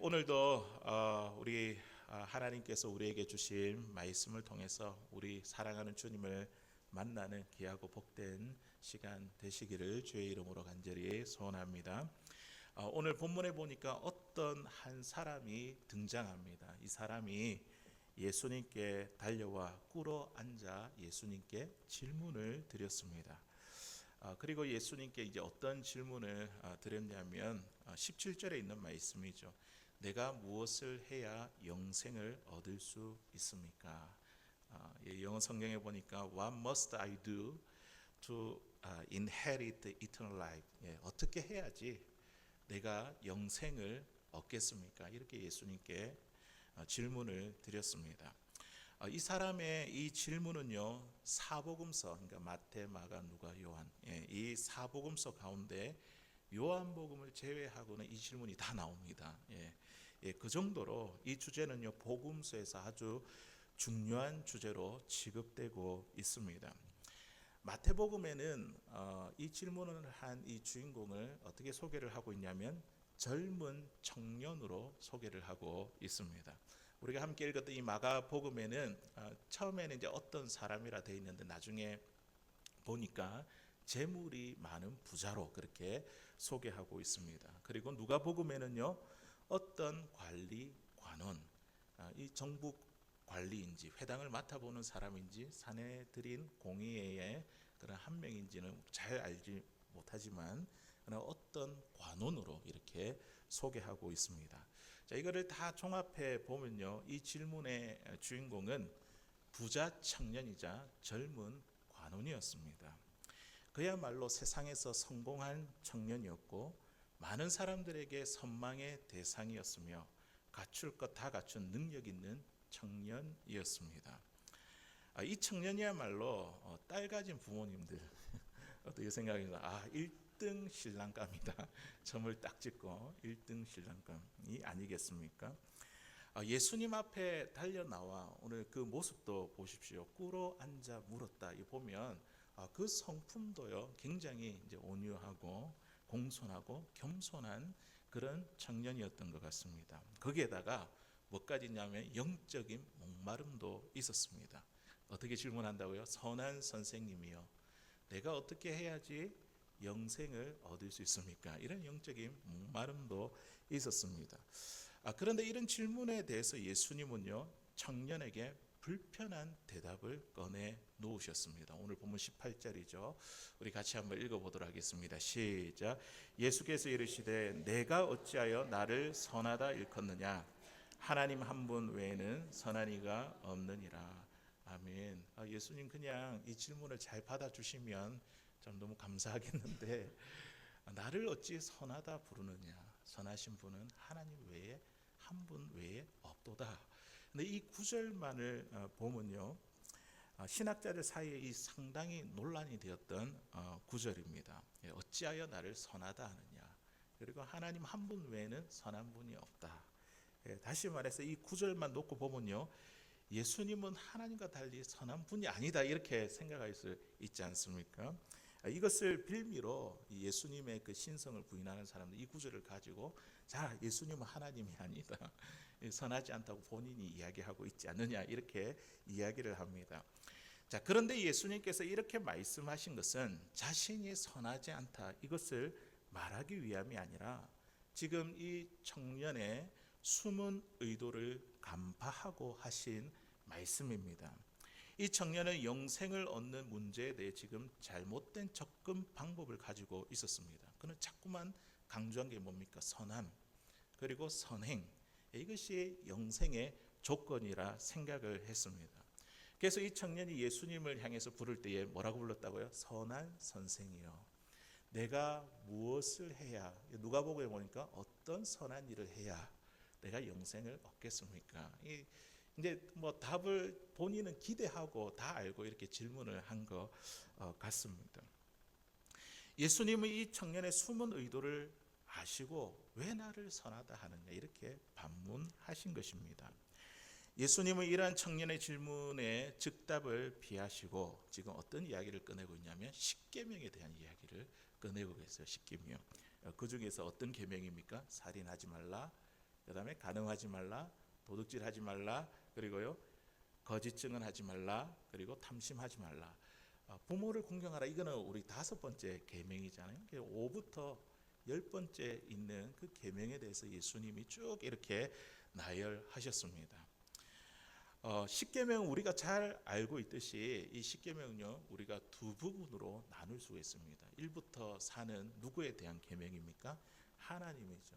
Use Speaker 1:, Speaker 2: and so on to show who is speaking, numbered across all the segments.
Speaker 1: 오늘도 우리 하나님께서 우리에게 주신 말씀을 통해서 우리 사랑하는 주님을 만나는 귀하고 복된 시간 되시기를 주의 이름으로 간절히 소원합니다. 오늘 본문에 보니까 어떤 한 사람이 등장합니다. 이 사람이 예수님께 달려와 꿇어 앉아 예수님께 질문을 드렸습니다. 그리고 예수님께 이제 어떤 질문을 드렸냐면 17절에 있는 말씀이죠. 내가 무엇을 해야 영생을 얻을 수 있습니까? 영어 성경에 보니까 What must I do to inherit eternal life? 어떻게 해야지 내가 영생을 얻겠습니까? 이렇게 예수님께 질문을 드렸습니다. 이 사람의 이 질문은요, 사복음서, 그러니까 마태, 마가, 누가, 요한, 이 사복음서 가운데 요한복음을 제외하고는 이 질문이 다 나옵니다. 그 정도로 이 주제는요, 복음서에서 아주 중요한 주제로 취급되고 있습니다. 마태복음에는 이 질문을 한 이 주인공을 어떻게 소개를 하고 있냐면 젊은 청년으로 소개를 하고 있습니다. 우리가 함께 읽었던 이 마가복음에는 처음에는 이제 어떤 사람이라 되어 있는데 나중에 보니까 재물이 많은 부자로 그렇게 소개하고 있습니다. 그리고 누가복음에는요, 어떤 관리 관원, 이 정부 관리인지 회당을 맡아보는 사람인지 사내들인 공의회의 그런 한 명인지는 잘 알지 못하지만 어떤 관원으로 이렇게 소개하고 있습니다. 자, 이거를 다 종합해 보면요, 이 질문의 주인공은 부자 청년이자 젊은 관원이었습니다. 그야말로 세상에서 성공한 청년이었고 많은 사람들에게 선망의 대상이었으며 갖출 것 다 갖춘 능력 있는 청년이었습니다. 이 청년이야말로 딸 가진 부모님들 어떻게 생각합니까? 1등 신랑감이다. 점을 딱 찍고 1등 신랑감이 아니겠습니까? 예수님 앞에 달려 나와 오늘 그 모습도 보십시오. 꿇어 앉아 물었다. 이 보면 그 성품도요, 굉장히 이제 온유하고 공손하고 겸손한 그런 청년이었던 것 같습니다. 거기에다가 뭐까지 있냐면 영적인 목마름도 있었습니다. 어떻게 질문한다고요? 선한 선생님이요, 내가 어떻게 해야지 영생을 얻을 수 있습니까? 이런 영적인 목마름도 있었습니다. 그런데 이런 질문에 대해서 예수님은요, 청년에게 불편한 대답을 꺼내 놓으셨습니다. 오늘 본문 18절이죠. 우리 같이 한번 읽어보도록 하겠습니다. 시작. 예수께서 이르시되 내가 어찌하여 나를 선하다 일컫느냐? 하나님 한 분 외에는 선한 이가 없느니라. 아멘. 예수님 그냥 이 질문을 잘 받아주시면 좀 너무 감사하겠는데 나를 어찌 선하다 부르느냐? 선하신 분은 하나님 외에 한 분 외에 없도다. 근데 이 구절만을 보면요, 신학자들 사이에 이 상당히 논란이 되었던 구절입니다. 어찌하여 나를 선하다 하느냐? 그리고 하나님 한 분 외에는 선한 분이 없다. 다시 말해서 이 구절만 놓고 보면요, 예수님은 하나님과 달리 선한 분이 아니다 이렇게 생각할 수 있지 않습니까? 이것을 빌미로 예수님의 그 신성을 부인하는 사람들 이 구절을 가지고 자, 예수님은 하나님이 아니다, 선하지 않다고 본인이 이야기하고 있지 않느냐 이렇게 이야기를 합니다. 자, 그런데 예수님께서 이렇게 말씀하신 것은 자신이 선하지 않다 이것을 말하기 위함이 아니라 지금 이 청년의 숨은 의도를 간파하고 하신 말씀입니다. 이 청년은 영생을 얻는 문제에 대해 지금 잘못된 접근 방법을 가지고 있었습니다. 그는 자꾸만 강조한 게 뭡니까? 선함, 그리고 선행. 이것이 영생의 조건이라 생각을 했습니다. 그래서 이 청년이 예수님을 향해서 부를 때에 뭐라고 불렀다고요? 선한 선생이요, 내가 무엇을 해야, 누가복음에 보니까 어떤 선한 일을 해야 내가 영생을 얻겠습니까? 이제 뭐 답을 본인은 기대하고 다 알고 이렇게 질문을 한 것 같습니다. 예수님은 이 청년의 숨은 의도를 아시고 왜 나를 선하다 하느냐 이렇게 반문하신 것입니다. 예수님은 이러한 청년의 질문에 즉답을 피하시고 지금 어떤 이야기를 꺼내고 있냐면 십계명에 대한 이야기를 꺼내고 계세요. 십계명. 그 중에서 어떤 계명입니까? 살인하지 말라, 그다음에 간음하지 말라, 도둑질하지 말라, 그리고요 거짓 증언하지 말라, 그리고 탐심하지 말라. 부모를 공경하라. 이거는 우리 5번째 계명이잖아요. 5부터 10번째 있는 그 계명에 대해서 예수님이 쭉 이렇게 나열하셨습니다. 십계명 우리가 잘 알고 있듯이 이 십계명은요 우리가 두 부분으로 나눌 수가 있습니다. 1부터 4는 누구에 대한 계명입니까? 하나님이죠.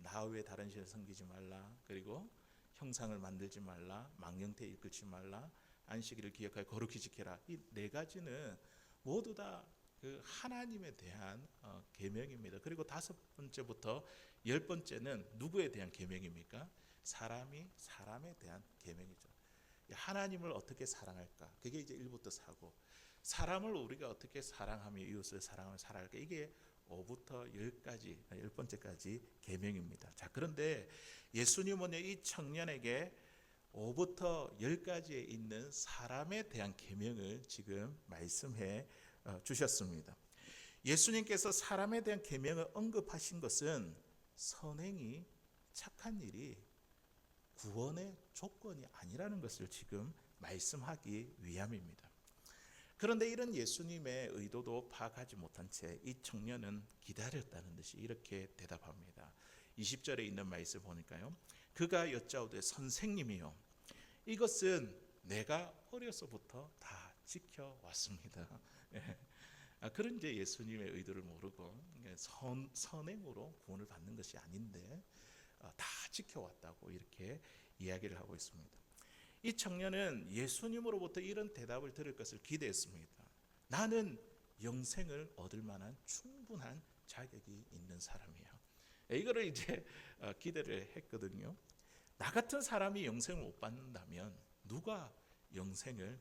Speaker 1: 나 외에 다른 신을 섬기지 말라, 그리고 형상을 만들지 말라, 망령태 일컫지 말라, 안식일을 기억하여 거룩히 지켜라. 이 4가지는 모두 다 그 하나님에 대한 계명입니다. 그리고 5번째부터 10번째는 누구에 대한 계명입니까? 사람이 사람에 대한 계명이죠. 하나님을 어떻게 사랑할까? 그게 이제 1부터 4고, 사람을 우리가 어떻게 사랑하며 이웃을 사랑하며 살아갈까? 이게 5부터 10까지, 10번째까지 계명입니다. 자, 그런데 예수님은 이 청년에게 5부터 10까지에 있는 사람에 대한 계명을 지금 말씀해 주셨습니다. 예수님께서 사람에 대한 계명을 언급하신 것은 선행이, 착한 일이 구원의 조건이 아니라는 것을 지금 말씀하기 위함입니다. 그런데 이런 예수님의 의도도 파악하지 못한 채 이 청년은 기다렸다는 듯이 이렇게 대답합니다. 20절에 있는 말씀 보니까요, 그가 여짜오되 선생님이요, 이것은 내가 어려서부터 다 지켜왔습니다. 그런 이제 예수님의 의도를 모르고 선행으로 구원을 받는 것이 아닌데 다 지켜왔다고 이렇게 이야기를 하고 있습니다. 이 청년은 예수님으로부터 이런 대답을 들을 것을 기대했습니다. 나는 영생을 얻을 만한 충분한 자격이 있는 사람이야. 이거를 이제 기대를 했거든요. 나 같은 사람이 영생을 못 받는다면 누가 영생을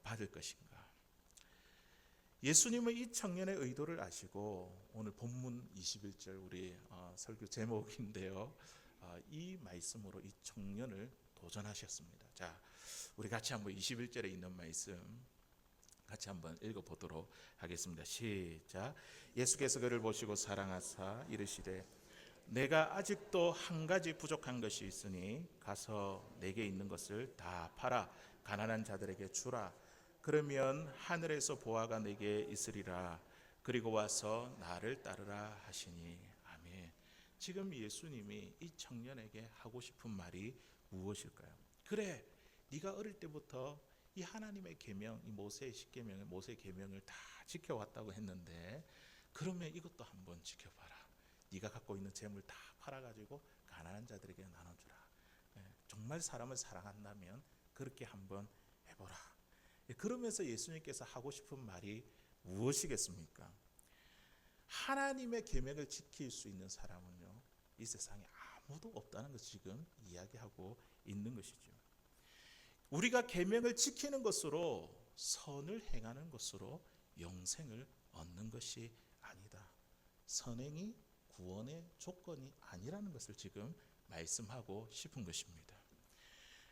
Speaker 1: 받을 것인가? 예수님은 이 청년의 의도를 아시고 오늘 본문 21절 우리 설교 제목인데요, 이 말씀으로 이 청년을 도전하셨습니다. 자, 우리 같이 한번 21절에 있는 말씀 같이 한번 읽어보도록 하겠습니다. 시작. 예수께서 그를 보시고 사랑하사 이르시되 내가 아직도 한 가지 부족한 것이 있으니 가서 내게 있는 것을 다 팔아 가난한 자들에게 주라. 그러면 하늘에서 보화가 내게 있으리라. 그리고 와서 나를 따르라 하시니. 아멘. 지금 예수님이 이 청년에게 하고 싶은 말이 무엇일까요? 그래, 네가 어릴 때부터 이 하나님의 계명, 이 모세의 십계명을, 모세의 계명을 다 지켜왔다고 했는데 그러면 이것도 한번 지켜봐라. 네가 갖고 있는 재물 다 팔아가지고 가난한 자들에게 나눠주라. 정말 사람을 사랑한다면 그렇게 한번 해보라. 그러면서 예수님께서 하고 싶은 말이 무엇이겠습니까? 하나님의 계명을 지킬 수 있는 사람은요, 이 세상에 아무도 없다는 것을 지금 이야기하고 있는 것이죠. 우리가 계명을 지키는 것으로, 선을 행하는 것으로 영생을 얻는 것이 아니다. 선행이 구원의 조건이 아니라는 것을 지금 말씀하고 싶은 것입니다.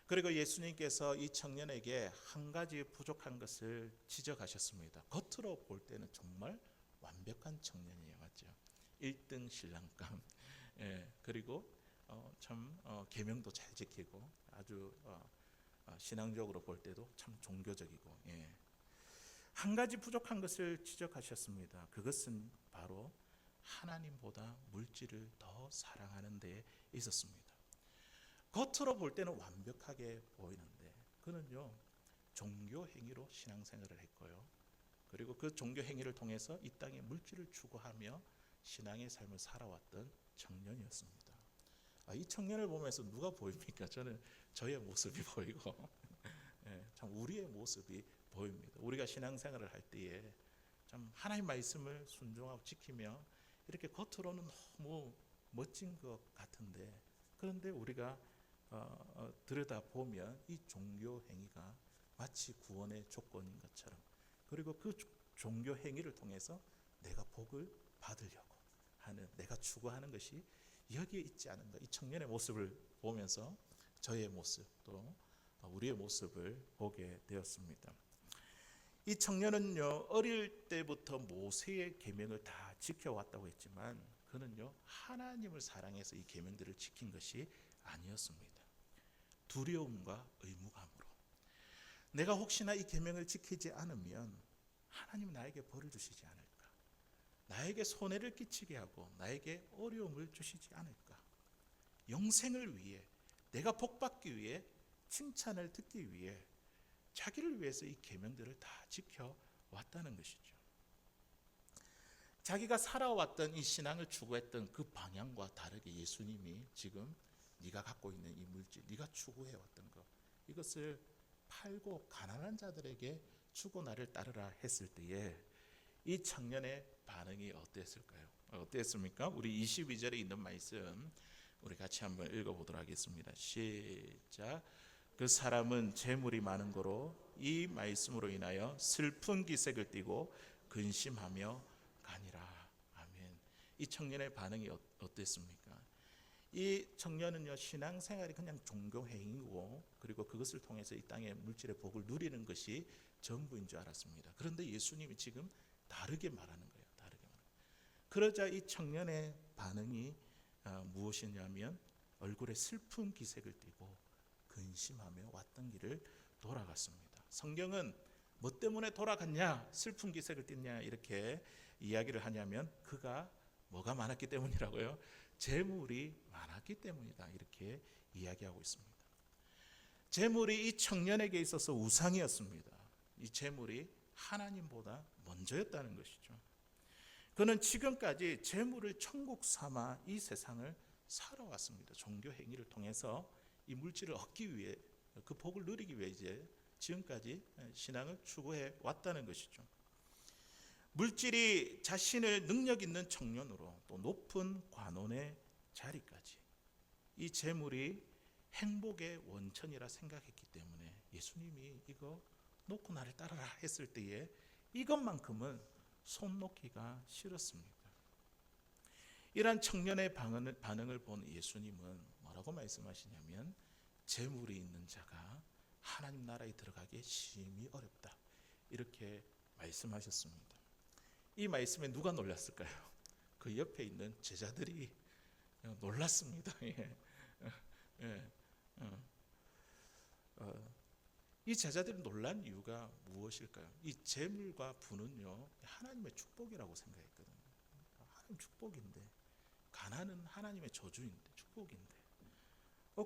Speaker 1: 그리고 예수님께서 이 청년에게 한 가지 부족한 것을 지적하셨습니다. 겉으로 볼 때는 정말 완벽한 청년이에요, 맞죠? 1등 신랑감, 그리고 참 계명도 잘 지키고 아주 신앙적으로 볼 때도 참 종교적이고, 한 가지 부족한 것을 지적하셨습니다. 그것은 바로 하나님보다 물질을 더 사랑하는 데 있었습니다. 겉으로 볼 때는 완벽하게 보이는데 그는요, 종교 행위로 신앙생활을 했고요, 그리고 그 종교 행위를 통해서 이 땅에 물질을 추구하며 신앙의 삶을 살아왔던 청년이었습니다. 이 청년을 보면서 누가 보입니까? 저는 저의 모습이 보이고 참 우리의 모습이 보입니다. 우리가 신앙생활을 할 때에 참 하나님 말씀을 순종하고 지키며 이렇게 겉으로는 너무 멋진 것 같은데, 그런데 우리가 들여다보면 이 종교 행위가 마치 구원의 조건인 것처럼, 그리고 그 종교 행위를 통해서 내가 복을 받으려고 하는, 내가 추구하는 것이 여기에 있지 않은가. 이 청년의 모습을 보면서 저의 모습, 또 우리의 모습을 보게 되었습니다. 이 청년은요, 어릴 때부터 모세의 계명을 다 지켜왔다고 했지만 그는요 하나님을 사랑해서 이 계명들을 지킨 것이 아니었습니다. 두려움과 의무감으로 내가 혹시나 이 계명을 지키지 않으면 하나님 나에게 벌을 주시지 않을까, 나에게 손해를 끼치게 하고 나에게 어려움을 주시지 않을까, 영생을 위해 내가 복받기 위해 칭찬을 듣기 위해 자기를 위해서 이 계명들을 다 지켜왔다는 것이죠. 자기가 살아왔던 이 신앙을 추구했던 그 방향과 다르게 예수님이 지금 네가 갖고 있는 이 물질, 네가 추구해왔던 것, 이것을 팔고 가난한 자들에게 주고 나를 따르라 했을 때에 이 청년의 반응이 어땠을까요? 어땠습니까? 우리 22절에 있는 말씀 우리 같이 한번 읽어보도록 하겠습니다. 시작. 그 사람은 재물이 많은 거로 이 말씀으로 인하여 슬픈 기색을 띠고 근심하며 가니라. 아멘. 이 청년의 반응이 어땠습니까? 이 청년은요 신앙생활이 그냥 종교 행위고 그리고 그것을 통해서 이 땅의 물질의 복을 누리는 것이 전부인 줄 알았습니다. 그런데 예수님이 지금 다르게 말하는 거예요. 다르게 말하는 거예요. 그러자 이 청년의 반응이 무엇이냐면 얼굴에 슬픈 기색을 띠고 근심하며 왔던 길을 돌아갔습니다. 성경은 뭐 때문에 돌아갔냐, 슬픈 기색을 띠냐 이렇게 이야기를 하냐면 그가 뭐가 많았기 때문이라고요? 재물이 많았기 때문이다 이렇게 이야기하고 있습니다. 재물이 이 청년에게 있어서 우상이었습니다. 이 재물이 하나님보다 먼저였다는 것이죠. 그는 지금까지 재물을 천국 삼아 이 세상을 살아왔습니다. 종교 행위를 통해서 이 물질을 얻기 위해, 그 복을 누리기 위해 이제 지금까지 신앙을 추구해 왔다는 것이죠. 물질이 자신을 능력 있는 청년으로 또 높은 관원의 자리까지, 이 재물이 행복의 원천이라 생각했기 때문에 예수님이 이거 놓고 나를 따르라 했을 때에 이것만큼은 손 놓기가 싫었습니다. 이러한 청년의 반응을 본 예수님은 뭐라고 말씀하시냐면 재물이 있는 자가 하나님 나라에 들어가기 심히 어렵다 이렇게 말씀하셨습니다. 이 말씀에 누가 놀랐을까요? 그 옆에 있는 제자들이 놀랐습니다. 이 제자들이 놀란 이유가 무엇일까요? 이 재물과 부는요 하나님의 축복이라고 생각했거든요. 하나님 축복인데, 가난은 하나님의 저주인데, 축복인데,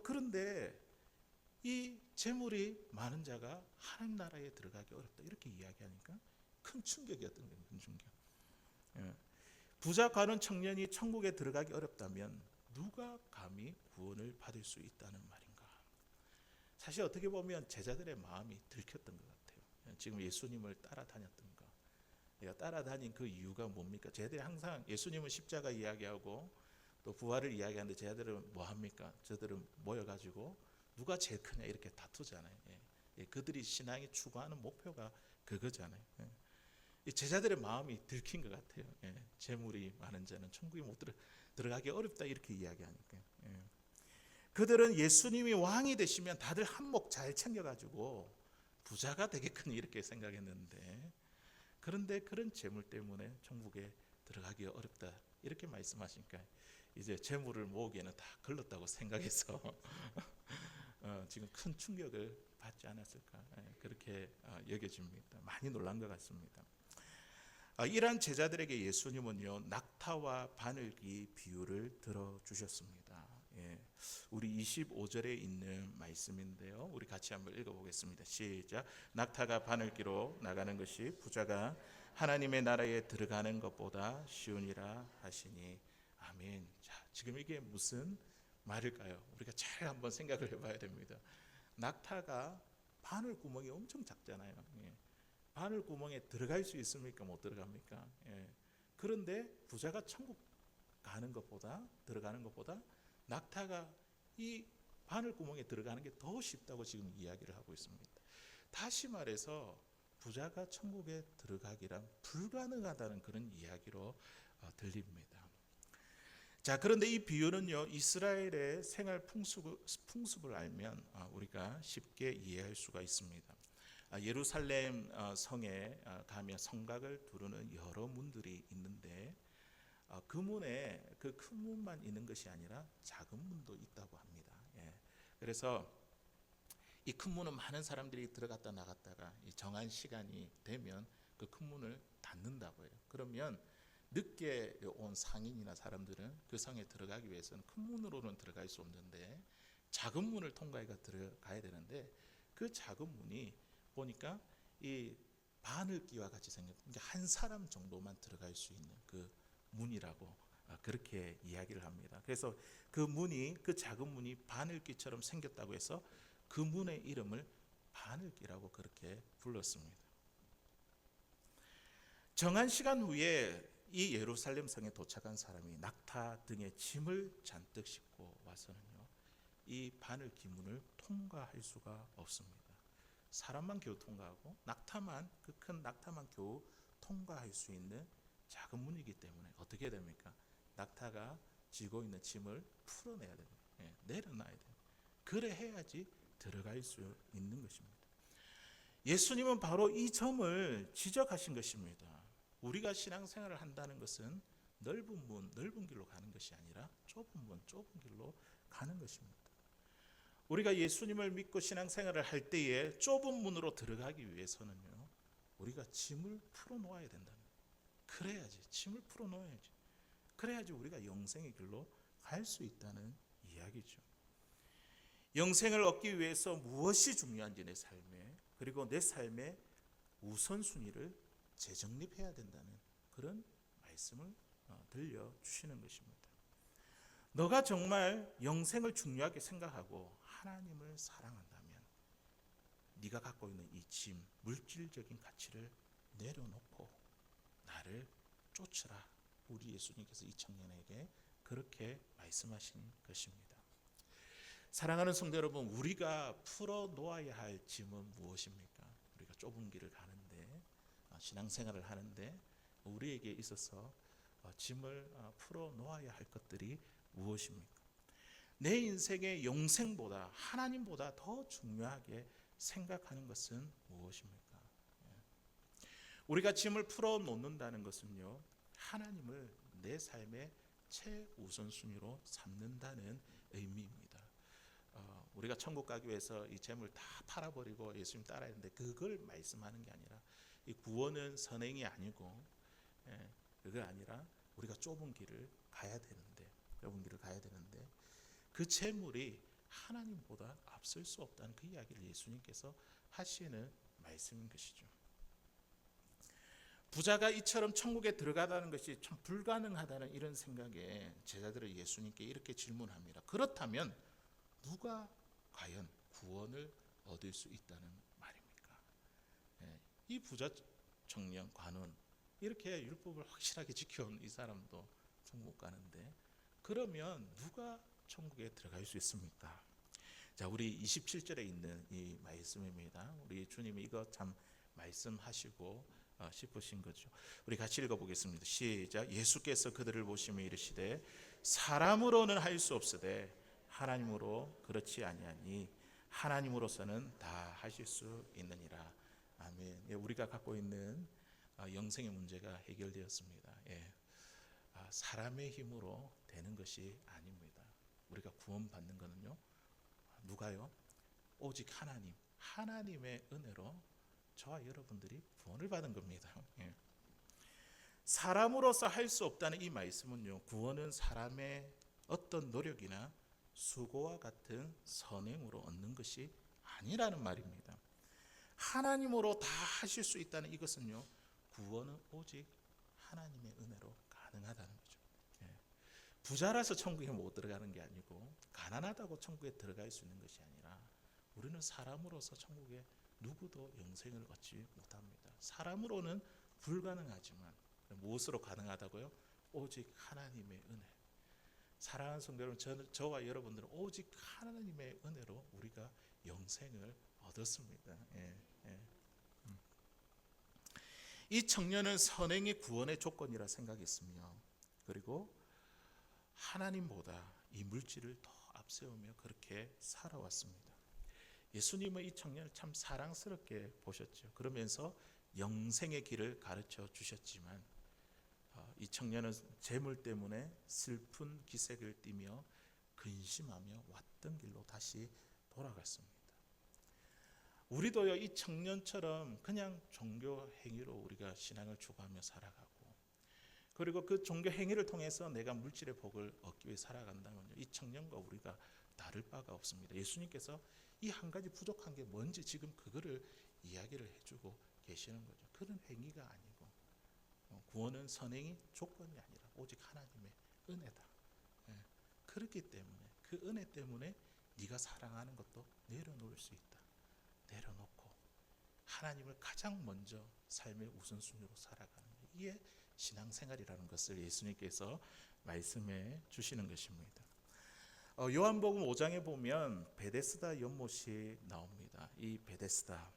Speaker 1: 그런데 이 재물이 많은 자가 하나님 나라에 들어가기 어렵다 이렇게 이야기하니까 큰 충격이었던 거예요. 큰 충격. 부자 관원 청년이 천국에 들어가기 어렵다면 누가 감히 구원을 받을 수 있다는 말인가? 사실 어떻게 보면 제자들의 마음이 들켰던 것 같아요. 지금 예수님을 따라다녔던 거, 따라다닌 그 이유가 뭡니까? 제자들이 항상 예수님은 십자가 이야기하고 또 부활을 이야기하는데 제자들은 뭐 합니까? 저들은 모여가지고 누가 제일 크냐 이렇게 다투잖아요. 그들이 신앙이 추구하는 목표가 그거잖아요. 이 제자들의 마음이 들킨 것 같아요. 재물이 많은 자는 천국에 못 들어가기 어렵다 이렇게 이야기하니까. 그들은 예수님이 왕이 되시면 다들 한몫 잘 챙겨가지고 부자가 되겠거니 이렇게 생각했는데, 그런데 그런 재물 때문에 천국에 들어가기 어렵다 이렇게 말씀하시니까 이제 재물을 모으기에는 다 걸렀다고 생각해서 지금 큰 충격을 받지 않았을까 그렇게 여겨집니다. 많이 놀란 것 같습니다. 이러한 제자들에게 예수님은요 낙타와 바늘기 비유를 들어주셨습니다. 우리 25절에 있는 말씀인데요, 우리 같이 한번 읽어보겠습니다. 시작. 낙타가 바늘기로 나가는 것이 부자가 하나님의 나라에 들어가는 것보다 쉬우니라 하시니. 아멘. 자, 지금 이게 무슨 말일까요? 우리가 잘 한번 생각을 해봐야 됩니다. 낙타가 바늘 구멍이 엄청 작잖아요. 바늘 구멍에 들어갈 수 있습니까? 못 들어갑니까? 그런데 부자가 천국 들어가는 것보다 낙타가 이 바늘 구멍에 들어가는 게 더 쉽다고 지금 이야기를 하고 있습니다. 다시 말해서 부자가 천국에 들어가기란 불가능하다는 그런 이야기로 들립니다. 자, 그런데 이 비유는요 이스라엘의 생활 풍습을 알면 우리가 쉽게 이해할 수가 있습니다. 예루살렘 성에 가면 성곽을 두르는 여러 문들이 있는데 그 문에 그 큰 문만 있는 것이 아니라 작은 문도 있다고 합니다. 그래서 이 큰 문은 많은 사람들이 들어갔다 나갔다가 이 정한 시간이 되면 그 큰 문을 닫는다고 해요. 그러면 늦게 온 상인이나 사람들은 그 성에 들어가기 위해서는 큰 문으로는 들어갈 수 없는데 작은 문을 통과해가 들어가야 되는데, 그 작은 문이 보니까 이 바늘귀와 같이 생겼, 그러니까 한 사람 정도만 들어갈 수 있는 그 문이라고 그렇게 이야기를 합니다. 그래서 그 문이, 그 작은 문이 바늘귀처럼 생겼다고 해서 그 문의 이름을 바늘귀라고 그렇게 불렀습니다. 정한 시간 후에 이 예루살렘 성에 도착한 사람이 낙타 등의 짐을 잔뜩 싣고 와서는요, 이 바늘귀 문을 통과할 수가 없습니다. 사람만 겨우 통과하고 낙타만, 그 큰 낙타만 겨우 통과할 수 있는 작은 문이기 때문에 어떻게 됩니까? 낙타가 지고 있는 짐을 풀어내야 됩니다. 내려놔야 됩니다. 그래 해야지 들어갈 수 있는 것입니다. 예수님은 바로 이 점을 지적하신 것입니다. 우리가 신앙생활을 한다는 것은 넓은 문, 넓은 길로 가는 것이 아니라 좁은 문, 좁은 길로 가는 것입니다. 우리가 예수님을 믿고 신앙생활을 할 때에 좁은 문으로 들어가기 위해서는요, 우리가 짐을 풀어놓아야 된다는 거예요. 그래야지, 짐을 풀어놓아야지. 그래야지 우리가 영생의 길로 갈 수 있다는 이야기죠. 영생을 얻기 위해서 무엇이 중요한지 내 삶에, 그리고 내 삶의 우선순위를 재정립해야 된다는 그런 말씀을 들려주시는 것입니다. 너가 정말 영생을 중요하게 생각하고 하나님을 사랑한다면 네가 갖고 있는 이 짐, 물질적인 가치를 내려놓고 나를 쫓으라. 우리 예수님께서 이 청년에게 그렇게 말씀하신 것입니다. 사랑하는 성도 여러분, 우리가 풀어놓아야 할 짐은 무엇입니까? 우리가 좁은 길을 가는데, 신앙생활을 하는데 우리에게 있어서 짐을 풀어놓아야 할 것들이 무엇입니까? 내 인생의 영생보다, 하나님보다 더 중요하게 생각하는 것은 무엇입니까? 우리가 짐을 풀어놓는다는 것은요, 하나님을 내 삶의 최우선순위로 삼는다는 의미입니다. 우리가 천국 가기 위해서 이 재물 다 팔아버리고 예수님 따라야 되는데, 그걸 말씀하는 게 아니라, 이 구원은 선행이 아니고, 그게 아니라 우리가 좁은 길을 가야 되는데, 그 재물이 하나님보다 앞설 수 없다는 그 이야기를 예수님께서 하시는 말씀인 것이죠. 부자가 이처럼 천국에 들어가다는 것이 참 불가능하다는 이런 생각에 제자들은 예수님께 이렇게 질문합니다. 그렇다면 누가 과연 구원을 얻을 수 있다는 말입니까? 이 부자 청년 관원, 이렇게 율법을 확실하게 지켜온 이 사람도 천국 가는데, 그러면 누가 천국에 들어갈 수 있습니까? 자, 우리 27절에 있는 이 말씀입니다. 우리 주님이 이거 참 말씀하시고 싶으신 거죠. 우리 같이 읽어보겠습니다. 시작. 예수께서 그들을 보시며 이르시되 사람으로는 할 수 없으되 하나님으로 그렇지 아니하니 하나님으로서는 다 하실 수 있느니라. 아멘. 우리가 갖고 있는 영생의 문제가 해결되었습니다. 사람의 힘으로 되는 것이 아닙니다. 우리가 구원받는 것은요, 누가요? 오직 하나님의 은혜로 저와 여러분들이 구원을 받은 겁니다. 사람으로서 할 수 없다는 이 말씀은요, 구원은 사람의 어떤 노력이나 수고와 같은 선행으로 얻는 것이 아니라는 말입니다. 하나님으로 다 하실 수 있다는 이것은요, 구원은 오직 하나님의 은혜로 가능하다는 거죠. 부자라서 천국에 못 들어가는 게 아니고, 가난하다고 천국에 들어갈 수 있는 것이 아니라, 우리는 사람으로서 천국에 누구도 영생을 얻지 못합니다. 사람으로는 불가능하지만 무엇으로 가능하다고요? 오직 하나님의 은혜. 사랑하는 성도 여러분, 저와 여러분들은 오직 하나님의 은혜로 우리가 영생을 얻었습니다. 이 청년은 선행이 구원의 조건이라 생각했으며, 그리고 하나님보다 이 물질을 더 앞세우며 그렇게 살아왔습니다. 예수님은 이 청년을 참 사랑스럽게 보셨죠. 그러면서 영생의 길을 가르쳐 주셨지만, 이 청년은 재물 때문에 슬픈 기색을 띠며 근심하며 왔던 길로 다시 돌아갔습니다. 우리도요, 이 청년처럼 그냥 종교 행위로 우리가 신앙을 추구하며 살아가고, 그리고 그 종교 행위를 통해서 내가 물질의 복을 얻기 위해 살아간다면요, 이 청년과 우리가 다를 바가 없습니다. 예수님께서 이 한 가지 부족한 게 뭔지 지금 그거를 이야기를 해주고 계시는 거죠. 그런 행위가 아니고, 구원은 선행이 조건이 아니라 오직 하나님의 은혜다. 예, 그렇기 때문에 그 은혜 때문에 네가 사랑하는 것도 내려놓을 수 있다. 내려놓고 하나님을 가장 먼저 삶의 우선순위로 살아가는 것, 이게 신앙생활이라는 것을 예수님께서 말씀해 주시는 것입니다. 요한복음 5장에 보면 베데스다 연못이 나옵니다. 이 베데스다,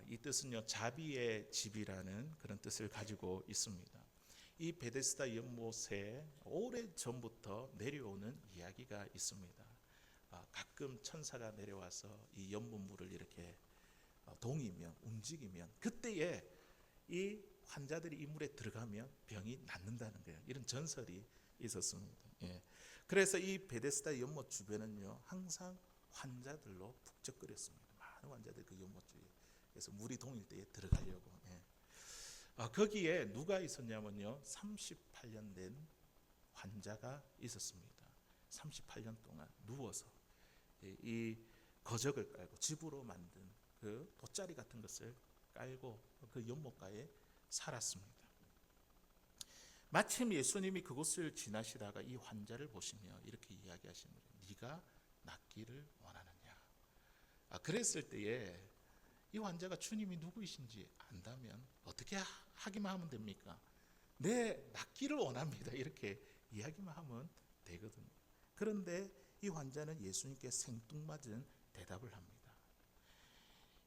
Speaker 1: 이 뜻은요, 자비의 집이라는 그런 뜻을 가지고 있습니다. 이 베데스다 연못에 오래 전부터 내려오는 이야기가 있습니다. 가끔 천사가 내려와서 이 연못물을 이렇게 동이면 움직이면 그때에 이 환자들이 이 물에 들어가면 병이 낫는다는 거예요. 이런 전설이 있었습니다. 예. 그래서 이 베데스다 연못 주변은요, 항상 환자들로 북적거렸습니다. 많은 환자들이 그 연못 주위에, 그래서 물이 동일 때에 들어가려고. 예. 거기에 누가 있었냐면요, 38년 된 환자가 있었습니다. 38년 동안 누워서 이 거적을 깔고 집으로 만든 그 돗자리 같은 것을 깔고 그 연못가에 살았습니다. 마침 예수님이 그곳을 지나시다가 이 환자를 보시며 이렇게 이야기하시는 거예요. 네가 낫기를 원하느냐. 그랬을 때에 이 환자가 주님이 누구이신지 안다면 어떻게 하기만 하면 됩니까? 네, 낫기를 원합니다. 이렇게 이야기만 하면 되거든요. 그런데 이 환자는 예수님께 생뚱맞은 대답을 합니다.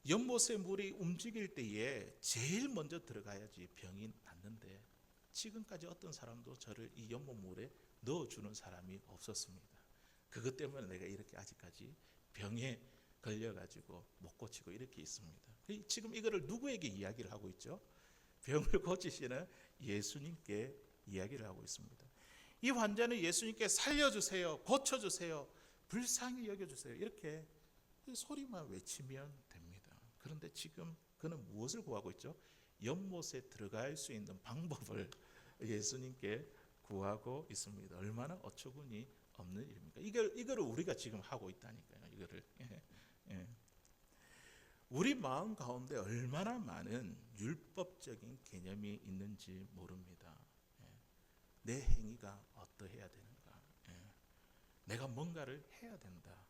Speaker 1: 연못의 물이 움직일 때에 제일 먼저 들어가야지 병이 낫는데, 지금까지 어떤 사람도 저를 이 연못물에 넣어주는 사람이 없었습니다. 그것 때문에 내가 이렇게 아직까지 병에 걸려가지고 못 고치고 이렇게 있습니다. 지금 이거를 누구에게 이야기를 하고 있죠? 병을 고치시는 예수님께 이야기를 하고 있습니다. 이 환자는 예수님께 살려주세요, 고쳐주세요, 불쌍히 여겨주세요, 이렇게 소리만 외치면 됩니다. 그런데 지금 그는 무엇을 구하고 있죠? 연못에 들어갈 수 있는 방법을 예수님께 구하고 있습니다. 얼마나 어처구니 없는 일입니까? 이거를 우리가 지금 하고 있다니까요. 이거를. 예. 우리 마음 가운데 얼마나 많은 율법적인 개념이 있는지 모릅니다. 내 행위가 어떠해야 되는가? 내가 뭔가를 해야 된다.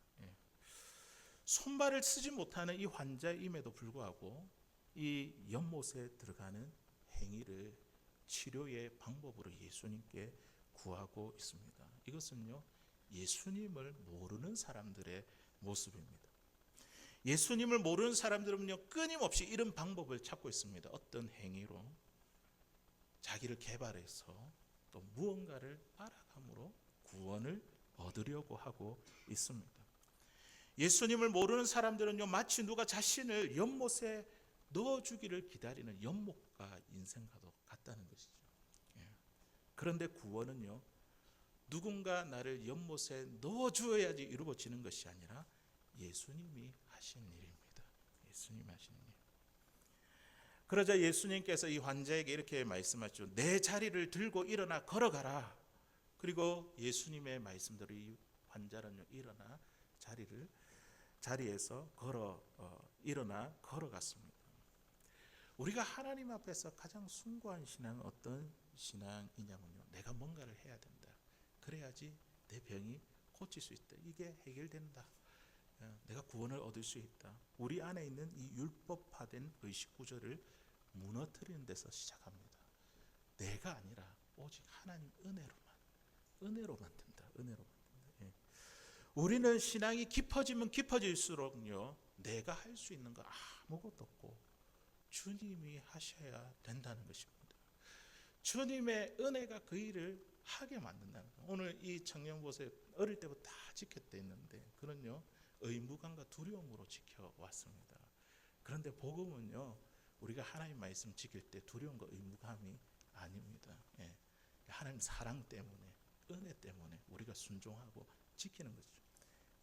Speaker 1: 손발을 쓰지 못하는 이 환자임에도 불구하고 이 연못에 들어가는 행위를 치료의 방법으로 예수님께 구하고 있습니다. 이것은요, 예수님을 모르는 사람들의 모습입니다. 예수님을 모르는 사람들은요, 끊임없이 이런 방법을 찾고 있습니다. 어떤 행위로 자기를 개발해서 또 무언가를 알아감으로 구원을 얻으려고 하고 있습니다. 예수님을 모르는 사람들은요, 마치 누가 자신을 연못에 넣어주기를 기다리는 연못가 인생과도 같다는 것이죠. 그런데 구원은요, 누군가 나를 연못에 넣어주어야지 이루어지는 것이 아니라 예수님이 하신 일입니다. 예수님이 하신 일. 그러자 예수님께서 이 환자에게 이렇게 말씀하셨죠. 내 자리를 들고 일어나 걸어가라. 그리고 예수님의 말씀대로 이 환자는 일어나 자리에서 일어나 걸어갔습니다. 우리가 하나님 앞에서 가장 숭고한 신앙은 어떤 신앙이냐면요, 내가 뭔가를 해야 된다. 그래야지 내 병이 고칠 수 있다. 이게 해결된다. 내가 구원을 얻을 수 있다. 우리 안에 있는 이 율법화된 의식 구조를 무너뜨리는 데서 시작합니다. 내가 아니라 오직 하나님 은혜로만 된다. 은혜로만 된다. 우리는 신앙이 깊어지면 깊어질수록요, 내가 할 수 있는 거 아무것도 없고 주님이 하셔야 된다는 것입니다. 주님의 은혜가 그 일을 하게 만든다는 거예요. 오늘 이 청년 보세요. 어릴 때부터 다 지켰다 했는데 그는요, 의무감과 두려움으로 지켜왔습니다. 그런데 복음은요, 우리가 하나님 말씀 지킬 때 두려움과 의무감이 아닙니다. 하나님 사랑 때문에, 은혜 때문에 우리가 순종하고 지키는 거죠.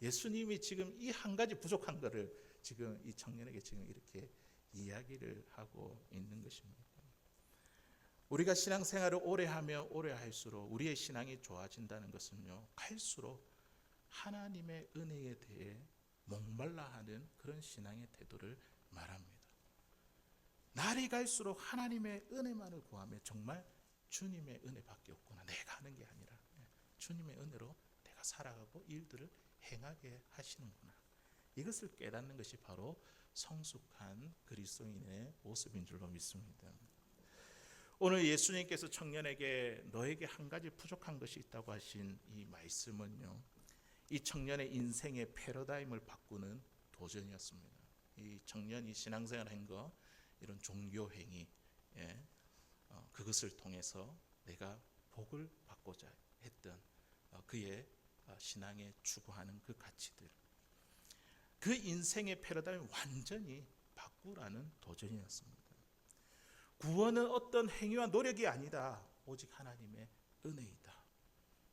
Speaker 1: 예수님이 지금 이 한 가지 부족한 거를 지금 이 청년에게 지금 이렇게 이야기를 하고 있는 것입니다. 우리가 신앙생활을 오래 하면 오래 할수록 우리의 신앙이 좋아진다는 것은요, 갈수록 하나님의 은혜에 대해 목말라 하는 그런 신앙의 태도를 말합니다. 날이 갈수록 하나님의 은혜만을 구하며 정말 주님의 은혜밖에 없구나, 내가 하는 게 아니라 주님의 은혜로 내가 살아가고 일들을 행하게 하시는구나, 이것을 깨닫는 것이 바로 성숙한 그리스도인의 모습인 줄로 믿습니다. 오늘 예수님께서 청년에게 너에게 한 가지 부족한 것이 있다고 하신 이 말씀은요, 이 청년의 인생의 패러다임을 바꾸는 도전이었습니다. 이 청년이 신앙생활한 거, 이런 종교 행위, 그것을 통해서 내가 복을 받고자 했던 그의 신앙에 추구하는 그 가치들, 그 인생의 패러다임을 완전히 바꾸라는 도전이었습니다. 구원은 어떤 행위와 노력이 아니다, 오직 하나님의 은혜이다.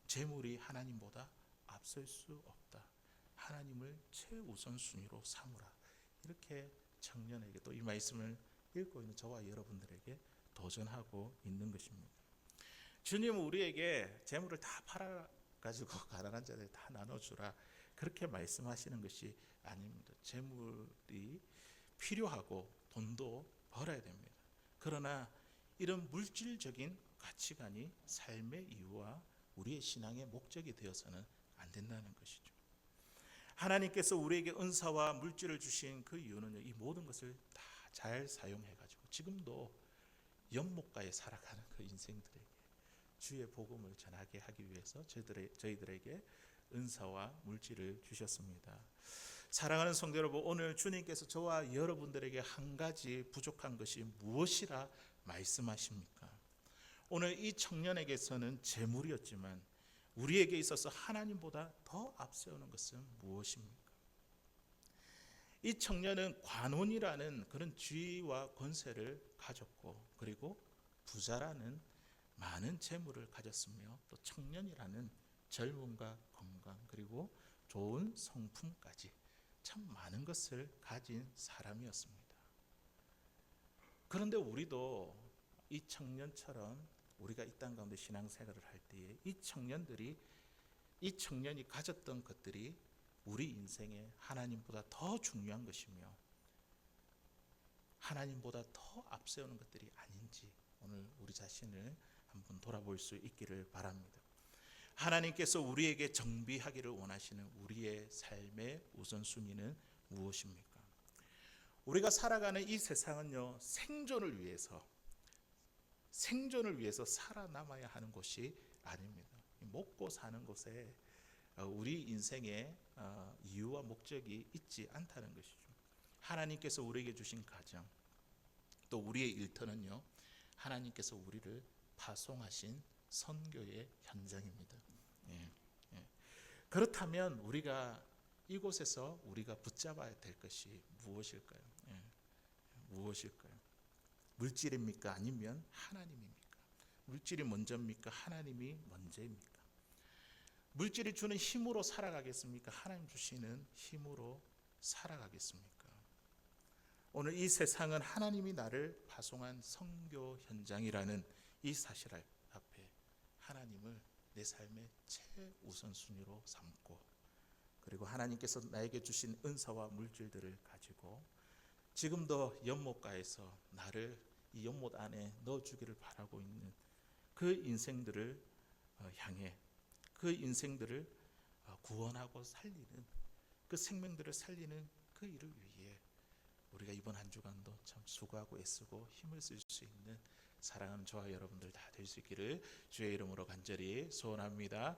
Speaker 1: 재물이 하나님보다 앞설 수 없다. 하나님을 최우선순위로 삼으라. 이렇게 청년에게 또 이 말씀을 읽고 있는 저와 여러분들에게 도전하고 있는 것입니다. 주님은 우리에게 재물을 다 팔아가지고 가난한 자들 다 나눠주라, 그렇게 말씀하시는 것이 아닙니다. 재물이 필요하고 돈도 벌어야 됩니다. 그러나 이런 물질적인 가치관이 삶의 이유와 우리의 신앙의 목적이 되어서는 안 된다는 것이죠. 하나님께서 우리에게 은사와 물질을 주신 그 이유는 이 모든 것을 다 잘 사용해가지고 지금도 연못가에 살아가는 그 인생들에게 주의 복음을 전하게 하기 위해서 저희들에게 은사와 물질을 주셨습니다. 사랑하는 성도 여러분, 오늘 주님께서 저와 여러분들에게 한 가지 부족한 것이 무엇이라 말씀하십니까? 오늘 이 청년에게서는 재물이었지만 우리에게 있어서 하나님보다 더 앞세우는 것은 무엇입니까? 이 청년은 관원이라는 그런 지위와 권세를 가졌고, 그리고 부자라는 많은 재물을 가졌으며, 또 청년이라는 젊음과 건강, 그리고 좋은 성품까지 참 많은 것을 가진 사람이었습니다. 그런데 우리도 이 청년처럼 우리가 이 땅 가운데 신앙생활을 할 때에 이 청년이 가졌던 것들이 우리 인생에 하나님보다 더 중요한 것이며 하나님보다 더 앞세우는 것들이 아닌지 오늘 우리 자신을 한번 돌아볼 수 있기를 바랍니다. 하나님께서 우리에게 정비하기를 원하시는 우리의 삶의 우선순위는 무엇입니까? 우리가 살아가는 이 세상은요, 생존을 위해서 살아남아야 하는 곳이 아닙니다. 먹고 사는 곳에 우리 인생의 이유와 목적이 있지 않다는 것이죠. 하나님께서 우리에게 주신 가정, 또 우리의 일터는요, 하나님께서 우리를 파송하신 선교의 현장입니다. 그렇다면 우리가 이곳에서 우리가 붙잡아야 될 것이 무엇일까요? 무엇일까요? 물질입니까? 아니면 하나님입니까? 물질이 먼저입니까? 하나님이 먼저입니까? 물질이 주는 힘으로 살아가겠습니까? 하나님 주시는 힘으로 살아가겠습니까? 오늘 이 세상은 하나님이 나를 파송한 선교 현장이라는 이 사실 앞에 하나님을 내 삶의 최우선순위로 삼고, 그리고 하나님께서 나에게 주신 은사와 물질들을 가지고 지금도 연못가에서 나를 이 연못 안에 넣어주기를 바라고 있는 그 인생들을 향해, 그 인생들을 구원하고 살리는, 그 생명들을 살리는 그 일을 위해 우리가 이번 한 주간도 참 수고하고 애쓰고 힘을 쓸 수 있는 사랑하는 저와 여러분들 다 될 수 있기를 주의 이름으로 간절히 소원합니다.